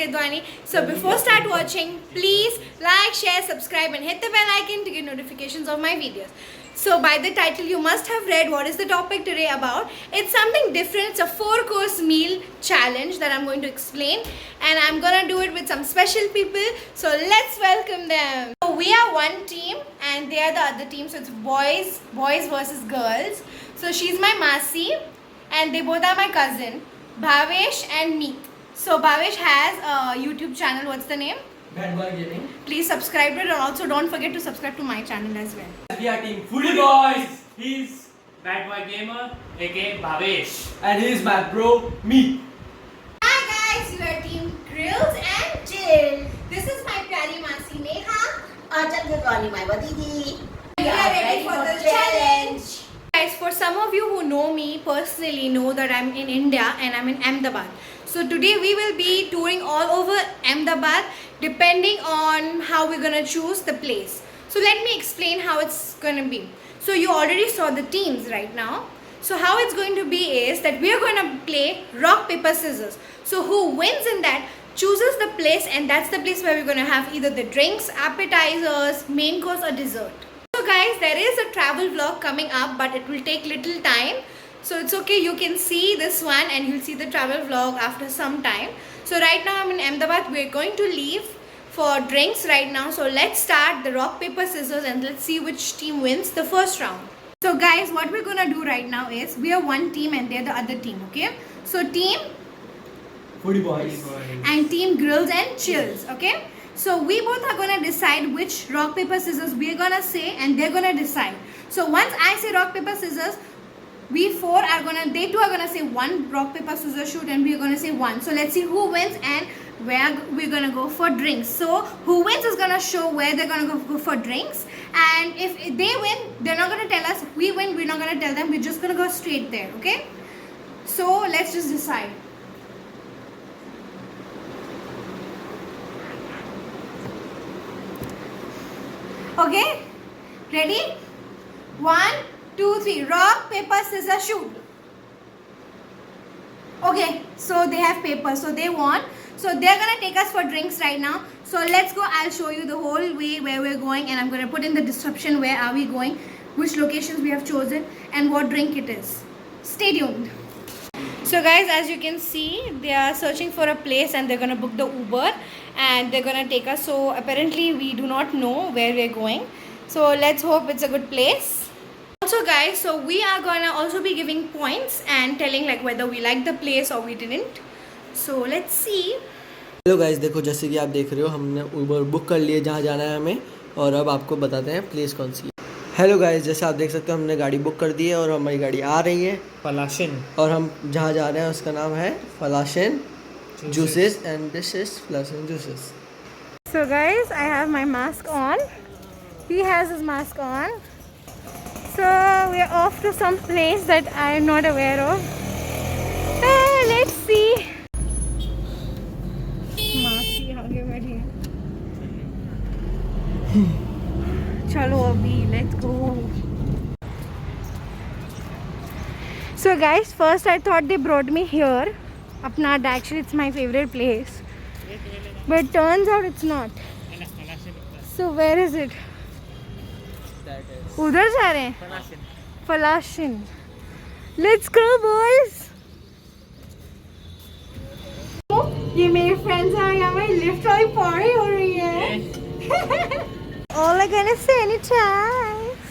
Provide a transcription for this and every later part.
Kedwani. So before start watching, please like, share, subscribe and hit the bell icon to get notifications of my videos. So by the title you must have read what is the topic today about. It's something different. It's a 4-course meal challenge that I'm going to explain, and I'm gonna do it with some special people. So let's welcome them. So we are one team and they are the other team. So it's boys versus girls. So she's my Masi and they both are my cousin, Bhavesh and Meet. So Bhavesh has a YouTube channel. What's the name? Bad Boy Gaming. Please subscribe to it, and also don't forget to subscribe to my channel as well. We are team Foodie Boys. He's Bad Boy Gamer, aka Bhavesh. and he is my bro, me. Hi guys, you are team Grills and Chill. This is my pyari Masi Neha. Achal Kedwani, my didi. We are ready for the challenge. Guys, for some of you who know me personally know that I'm in India and I'm in Ahmedabad. So today we will be touring all over Ahmedabad depending on how we're gonna choose the place. So let me explain how it's gonna be. So you already saw the teams right now. So how it's going to be is that we are going to play rock, paper, scissors. So who wins in that chooses the place, and that's the place where we're going to have either the drinks, appetizers, main course or dessert. So guys, there is a travel vlog coming up, but it will take little time. So it's okay, you can see this one and you'll see the travel vlog after some time. So right now I'm in Ahmedabad. We're going to leave for drinks right now. So let's start the rock, paper, scissors and let's see which team wins the first round. So guys, what we're gonna do right now is we are one team and they're the other team, okay? So team Foodie Boys. and team Grills and Chills, okay? So we both are gonna decide which rock, paper, scissors we're gonna say, and they're gonna decide. So once I say rock, paper, scissors, they two are gonna say one rock, paper, scissors shoot, and we're gonna say one. So let's see who wins and where we're gonna go for drinks. So who wins is gonna show where they're gonna go for drinks, and if they win, they're not gonna tell us. We win, we're not gonna tell them. We're just gonna go straight there, okay? So let's just decide. Okay, ready? 1, 2, 3. Rock, paper, scissors, shoot. Okay, so they have paper, so they won. So they're gonna take us for drinks right now. So let's go. I'll show you the whole way where we're going, and I'm gonna put in the description where are we going, which locations we have chosen, and what drink it is. Stay tuned. So guys, as you can see, they are searching for a place and they're gonna book the Uber and they're gonna take us. So apparently we do not know where we're going. So let's hope it's a good place. Also guys, so we are gonna also be giving points and telling like whether we liked the place or we didn't. So let's see. Hello guys, देखो जैसे कि आप देख रहे हो हमने Uber book कर लिए जहाँ जाना है हमें, और अब आपको बताते हैं प्लेस कौन सी है। हेलो गाइस, जैसे आप देख सकते हो हमने गाड़ी बुक कर दी है और हमारी गाड़ी आ रही है Falashin. और हम जहाँ जा रहे हैं उसका नाम है फलाशन जूसेस एंड दिस इज फलाशन juices. So guys, I have my mask on. He has his mask on. So we are off to some place that I am not aware of. Let's see. मासी आगे बैठी है। चलो अभी let's go. So guys, first I thought they brought me here. Apnad, actually it's my favorite place. But turns out it's not. So where is it? उधर जा रहे हैं? Falashin. Let's go boys. ये मेरे friends हैं, यहाँ पे lift वाली party हो रही है. All are gonna sanitize.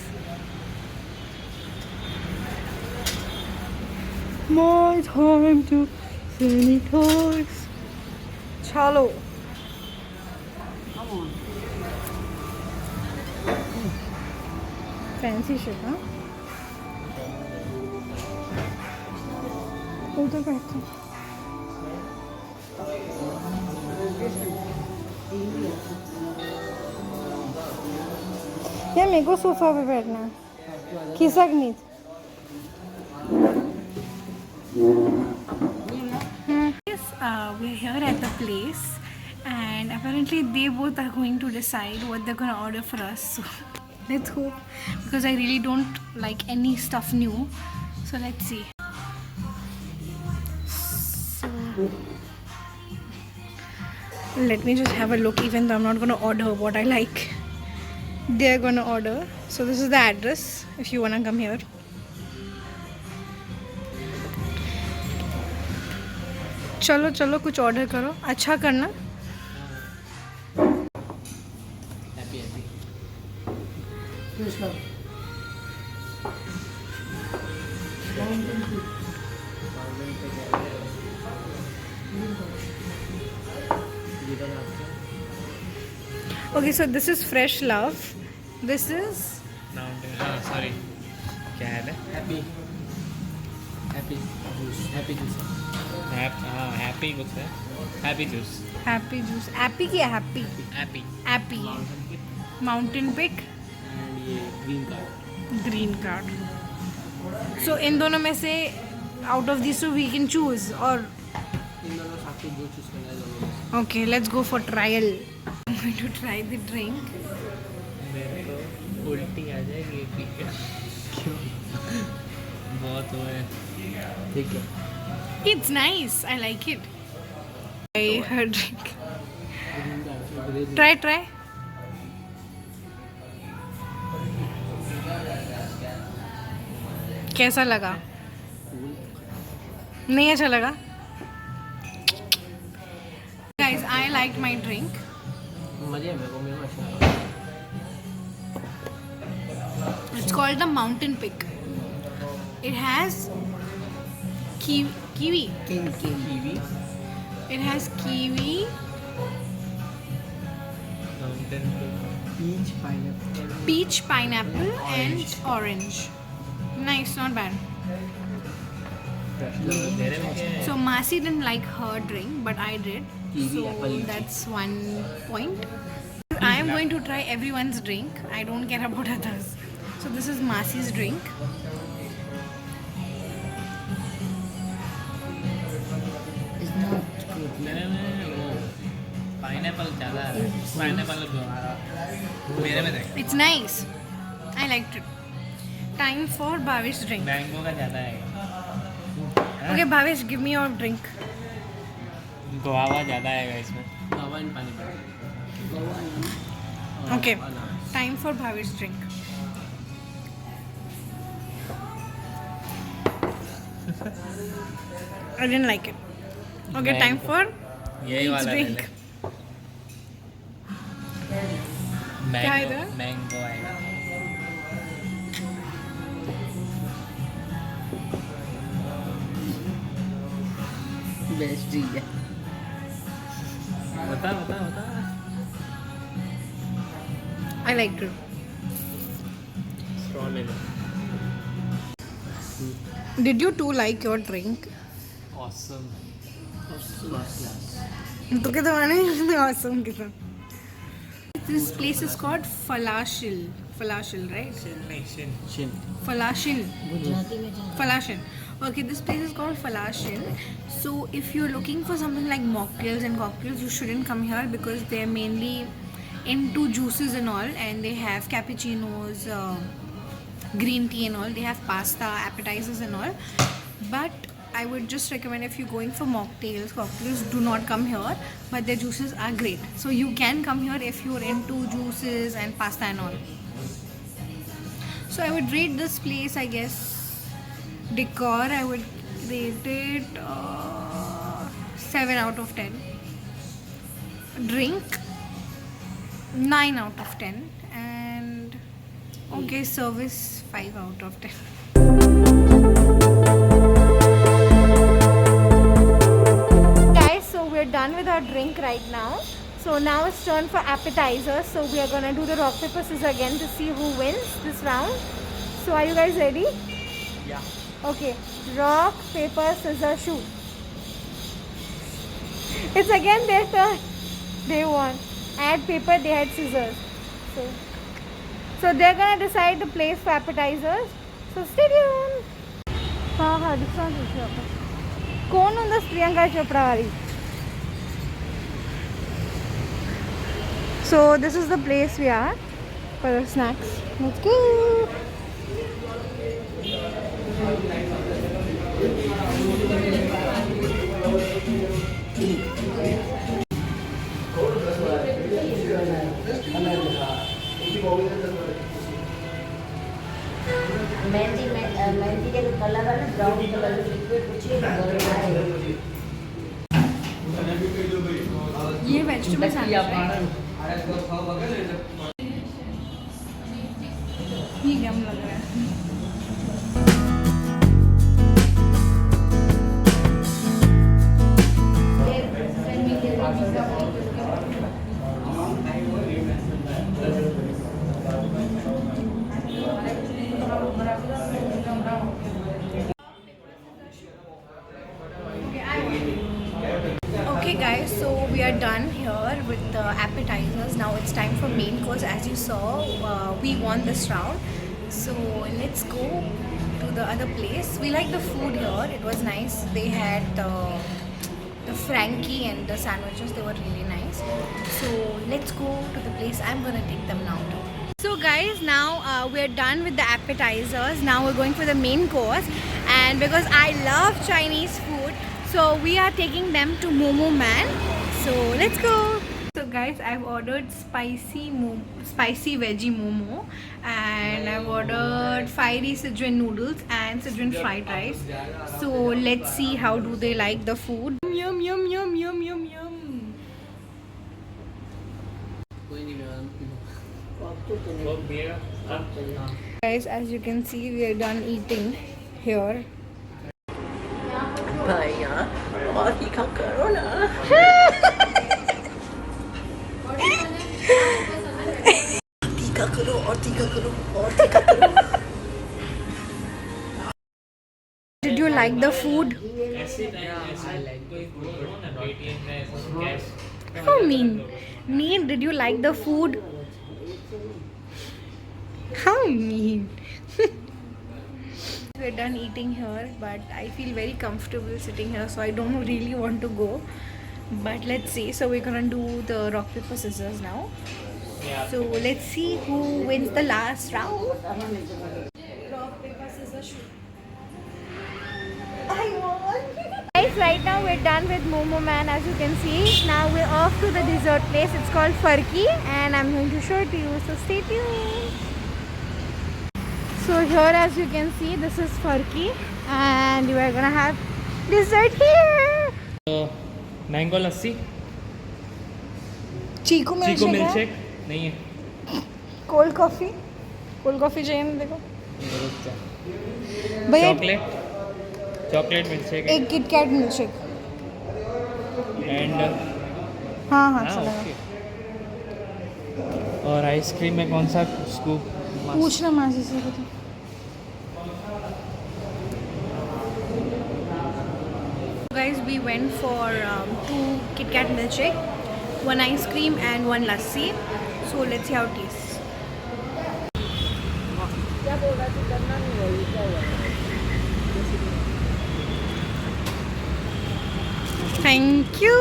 My time to sanitize. चलो. Fancy shit, huh? उधर बैठते हैं. यार मेरे को सोफा पे बैठना है. खिसक नहीं. Yes, we're here at the place, and apparently they both are going to decide what they're going to order for us. So let's hope, because I really don't like any stuff new. So let's see. So Let me just have a look, even though I'm not gonna order what I like. They're gonna order. So this is the address if you wanna come here. चलो चलो कुछ order करो, अच्छा करना. Happy, happy. Okay, so this is fresh love. This is sorry क्या है Happy. Happy juice. Happy juice. Happy कुछ है happy juice happy juice. Happy क्या happy? Happy Happy. Mountain pick. And ये green card. Green card. So इन दोनों में से out of these two we can choose or इन दोनों से आपको जो choose करना है दोनों में. okay, let's go for trial. I'm going to try the drink. मेरे को उल्टी आ जाएगी पी के क्यों बहुत हुआ है ठीक है. It's nice. I like it. I heard drink. Green card. So green. Try. कैसा लगा? नहीं अच्छा लगा? Guys, I liked my drink. मजे में को मेरे को अच्छा लगा. It's called the Mountain Pick. It has kiwi. Kiwi. It has kiwi, Peach, pineapple. peach, pineapple, and orange. Nice, not bad. मेरे में क्या है So Masi didn't like her drink, but I did. Kiwi, So apple, lychee. that's one point. I am going to try everyone's drink. I don't care about others. So this is Masi's drink. It's not good. मेरे में वो pineapple ज़्यादा है pineapple जो आ रहा मेरे में देख It's nice. I liked it. Time for Bhavish drink. Mango का ज़्यादा है Okay, Bhavish, give me your drink. Guava ज़्यादा आएगा इसमें Guava and pineapple. Okay, time for Bhavish drink. I didn't like it. Okay, time for यही each वाला ले drink. ले क्या है इधर? मैंगो आएगा Best drink है. बता I liked it. स्ट्रॉ ले लो Did you two like your drink? Awesome तो क्या दवाने awesome कितना. This place is called Falashil. Falashil, right? Shin. Falashil. Gujarati में क्या? Falashil. Okay, this place is called Falashil. So if you're looking for something like mocktails and cocktails, you shouldn't come here because they're mainly into juices and all, and they have cappuccinos, green tea and all. They have pasta, appetizers and all. But I would just recommend if you're going for mocktails, cocktails, do not come here. But their juices are great. So you can come here if you're into juices and pasta and all. So I would rate this place, I guess, decor, I would rate it 7 out of 10. Drink 9 out of 10. And okay, service 5 out of 10. Guys, so we're done with our drink right now. So now it's turn for appetizers. So we are gonna do the rock paper scissors again to see who wins this round. So are you guys ready? Yeah. Okay, rock, paper, scissors, shoot. It's again their turn. They won. I had paper, they had scissors. So they're gonna decide the place for appetizers. So stay tuned. हाँ different है यहाँ कौन होता प्रियंका चोपड़ा वाली? So this is the place we are for the snacks. Let's go. Mehndi mehndi के जो colour है ना ब्राउन कलर लिक्विड कुछ ये वेजिटेबल सैंडविच है। ये यम लग रहा है। Okay guys, so we are done here with the appetizers. Now it's time for main course. As you saw, we won this round. So let's go to the other place. We like the food here. It was nice. They had the Frankie and the sandwiches. They were really nice. So let's go to the place I'm gonna take them now to. So guys, now we're done with the appetizers. Now we're going for the main course, and because I love Chinese food, so we are taking them to Momo Man. So let's go. So guys, I've ordered spicy veggie momo, and I've ordered fiery Sichuan noodles and Sichuan fried rice. So let's see how do they like the food. Yum yum yum yum yum yum. Guys, as you can see, we are done eating here. भैया और ही कम करो ना तीखा करो और तीखा करो और तीखा करो Did you like the food? How mean? Mean, did you like the food? How mean? We're done eating here, but I feel very comfortable sitting here, so I don't really want to go. But let's see. So we're gonna do the rock paper scissors now. So let's see who wins the last round. Rock paper scissors shoot. I won. Guys, right now we're done with Momo Man, as you can see. Now we're off to the dessert place. It's called Farki, and I'm going to show it to you. So stay tuned. So here, as you can see, this is Farki, and you are gonna have dessert here. Mango lassi, chikoo chikoo milkshake milkshake नहीं है। Cold coffee चाहिए ना, देखो भैया। Chocolate milkshake एक KitKat milkshake. And हाँ चलेगा। Okay. और आइसक्रीम में कौन सा स्कूप? पूछना मासी से बता। Guys, we went for 2 Kit Kat milkshake, 1 ice cream and 1 lassi. So let's see how it tastes. Thank you.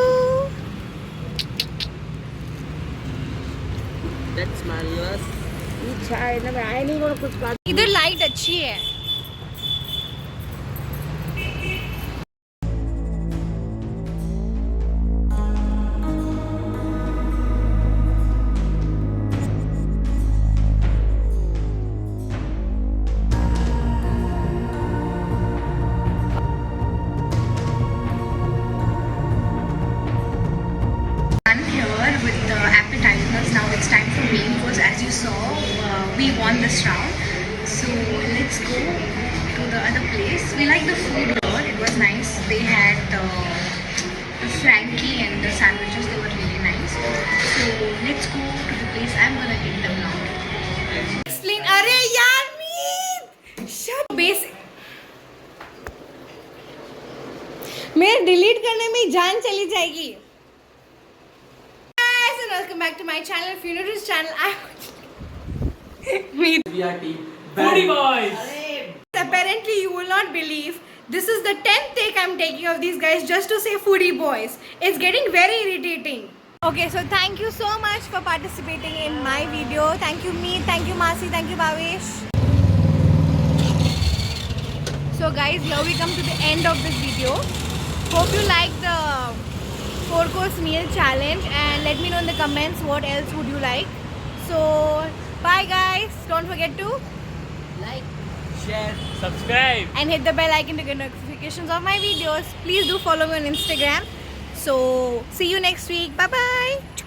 That's my last. चाय ना मैं नहीं बोल कुछ बात इधर लाइट अच्छी है। As you saw, we won this round. So let's go to the other place. We like the food here. It was nice. They had the Frankie and the sandwiches. They were really nice. So let's go to the place I'm gonna take them now. Explain. Arey yaar, Meet. Shut. Basic. मेरे delete करने में जान चली जाएगी. Guys, and welcome back to my channel. If you're new to this channel, We are team Foodie boys. apparently you will not believe this is the 10th take I'm taking of these guys just to say foodie boys. It's getting very irritating. Okay, so thank you so much for participating in my video. Thank you Meet, thank you Masi, thank you Bhavesh. So guys, here we come to the end of this video. Hope you like the 4-course meal challenge, and let me know in the comments what else would you like. So bye guys. Don't forget to Share. Subscribe. and hit the bell icon to get notifications of my videos. Please do follow me on Instagram. So see you next week. Bye bye.